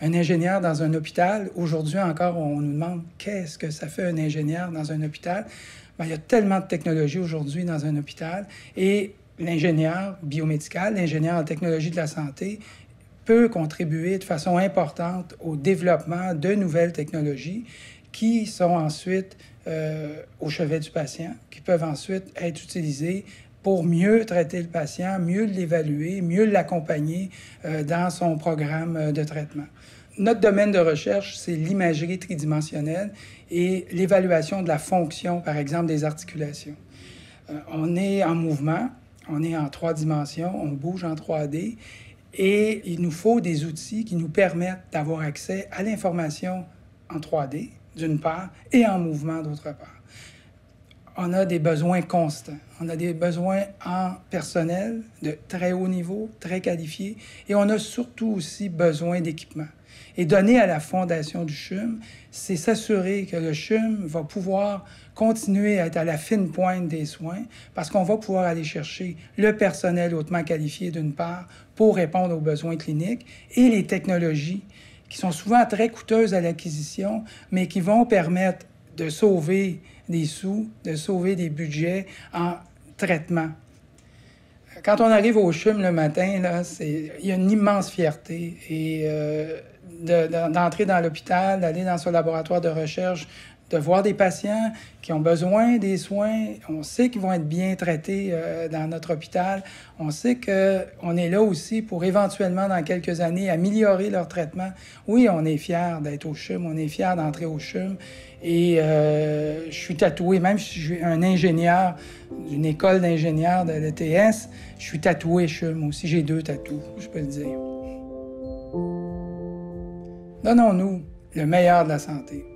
Un ingénieur dans un hôpital, aujourd'hui encore, on nous demande qu'est-ce que ça fait un ingénieur dans un hôpital. Bien, il y a tellement de technologies aujourd'hui dans un hôpital et l'ingénieur biomédical, l'ingénieur en technologie de la santé peut contribuer de façon importante au développement de nouvelles technologies qui sont ensuite au chevet du patient, qui peuvent ensuite être utilisées pour mieux traiter le patient, mieux l'évaluer, mieux l'accompagner dans son programme de traitement. Notre domaine de recherche, c'est l'imagerie tridimensionnelle et l'évaluation de la fonction, par exemple, des articulations. On est en mouvement, on est en 3 dimensions, on bouge en 3D et il nous faut des outils qui nous permettent d'avoir accès à l'information en 3D, d'une part, et en mouvement, d'autre part. On a des besoins constants. On a des besoins en personnel de très haut niveau, très qualifié, et on a surtout aussi besoin d'équipement. Et donner à la Fondation du CHUM, c'est s'assurer que le CHUM va pouvoir continuer à être à la fine pointe des soins parce qu'on va pouvoir aller chercher le personnel hautement qualifié d'une part pour répondre aux besoins cliniques et les technologies qui sont souvent très coûteuses à l'acquisition, mais qui vont permettre de sauver des sous, de sauver des budgets en traitement. Quand on arrive au CHUM le matin, là, il y a une immense fierté et d'entrer dans l'hôpital, d'aller dans son laboratoire de recherche, de voir des patients qui ont besoin des soins. On sait qu'ils vont être bien traités dans notre hôpital. On sait qu'on est là aussi pour éventuellement, dans quelques années, améliorer leur traitement. Oui, on est fiers d'être au CHUM, on est fiers d'entrer au CHUM. Et je suis tatoué, même si je suis un ingénieur d'une école d'ingénieurs de l'ETS, je suis tatoué CHUM aussi. J'ai 2 tatous, je peux le dire. Donnons-nous le meilleur de la santé.